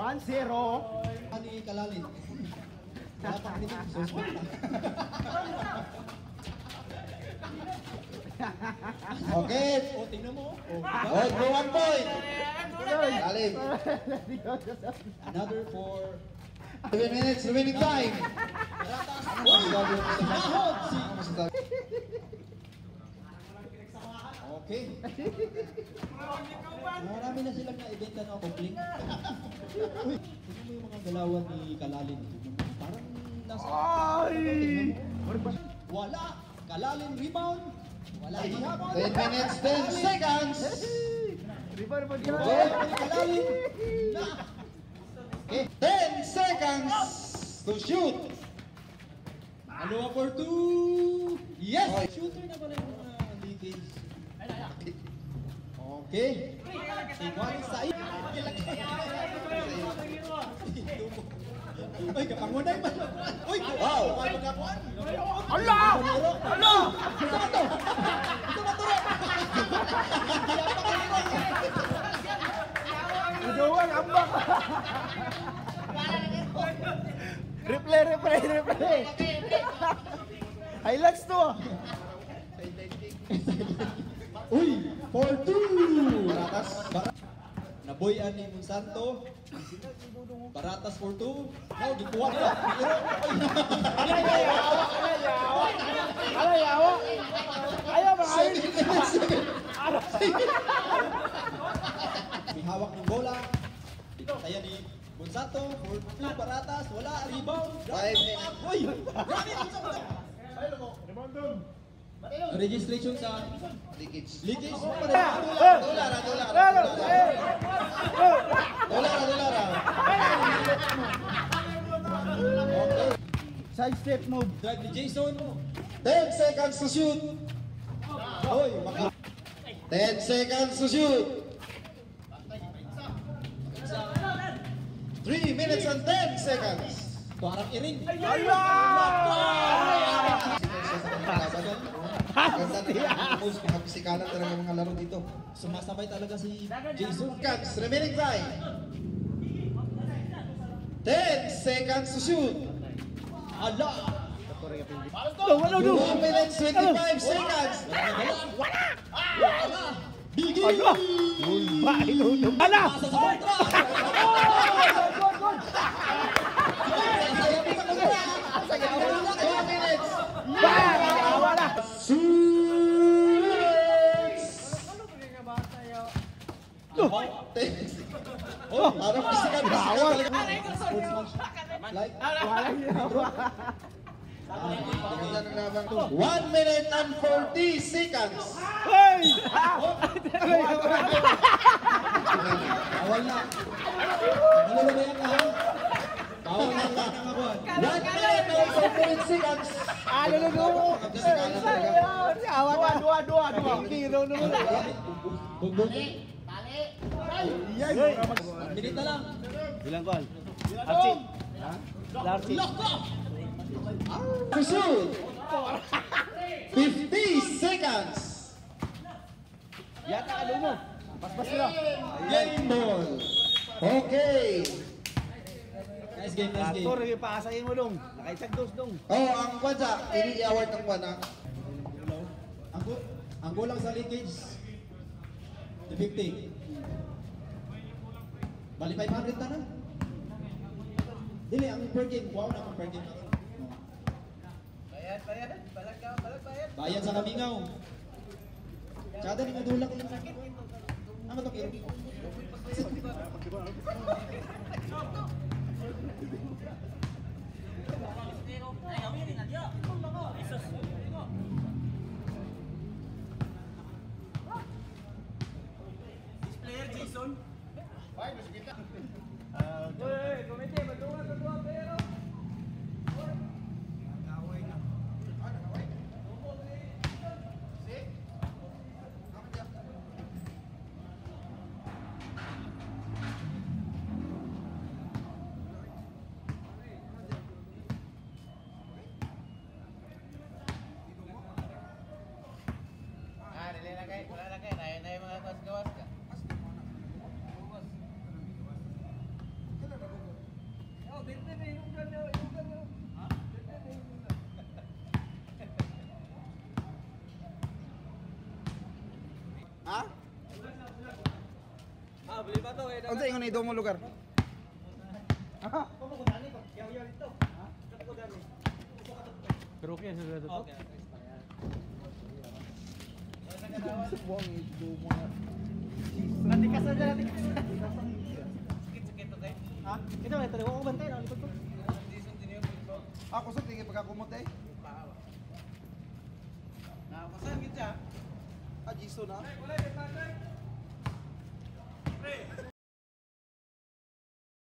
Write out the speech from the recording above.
1-0. Ani Kalalin. Dapat nito suspect. Okay. O, tingnan mo. Oh, 1 point. Kalim. Another 7 minutes remaining time. Okay. Marami na silang na-ibenta na kupling. Uy, tignan mo yung mga galawan ni Kalalin. Parang nasa... Wala! Kalalin rebound! Wala ihabon! 10 minutes, 10 seconds! Rebound mo Kalalin! Na! Okay, 10 seconds to shoot! Aloha for 2! Yes! Shooter na pala yung mga leakage. Okay. Igualin sa iyo. Uy, kapangunay ba? Uy, wow! Ala! Ala! Ito ba to? Ito ba to? Uduwang ambak! Replay! Highlights to! Uy! For 2! Naboyan ni Monsanto. Baratas for 2. Oh, gikuha nila. Alayawa! Ayaw ba kayo? May hawak ng bola. Kaya ni Monsanto for 2. Baratas. Wala. Rebound. 5 minutes. Uy! Grabe! Registration sa leakage. Leakage mo pa rin. Dolara. Okay. Side step move. Drive ni Jason. 10 seconds to shoot. Hoy, 10 seconds to shoot. 3 minutes and 10 seconds. Parang iring. Kapsikalan talaga mga laro dito. Sumasabay talaga si Jason. Seconds, remaining time. 10 seconds to shoot. Ala! 2 minutes, 25 seconds. Wala! Bigil! Ala! Oh, parang physical talaga. Like, 1 minute and 40 seconds. Hey! Bawal na. Ano ba yan ha? Bawal na lang ang abuan. 1 minute and 40 seconds. Minute na lang. Bilang gol. Archie. Archie. To shoot. 50 seconds. Yata ka mo. Paspas sila. Game ball. Okay. Nice game. Toro, ipaasayin mo dong. Nakaisag dos dong. Oh, ang kwanza, ini-award ng kwan ha. Ang goal lang sa leakage, 50. Bali 500 na na. Dili, ang per game, wow na ang per game. Bayad. Balag. Bayan sa Kamingaw. Kada ni madulak yung sakit. Ano to kiro? Player Jason. Komite, badungan sa tuwa pero. Ha? Ah, beli ba to eh? Unsa ingon ni mo lugar? Ha? Pero okay, sa to. Okay. Buang ito mo na. Natikas na dyan, natikas. Sakit-sakit to tayo. Ha? Ito, ito. Huwag ko bantay, nakalikod ko. Ako sa tingin pagkakumot eh. Nakakusan, gitsa. Ah, Jiso na. Wala, wala, wala.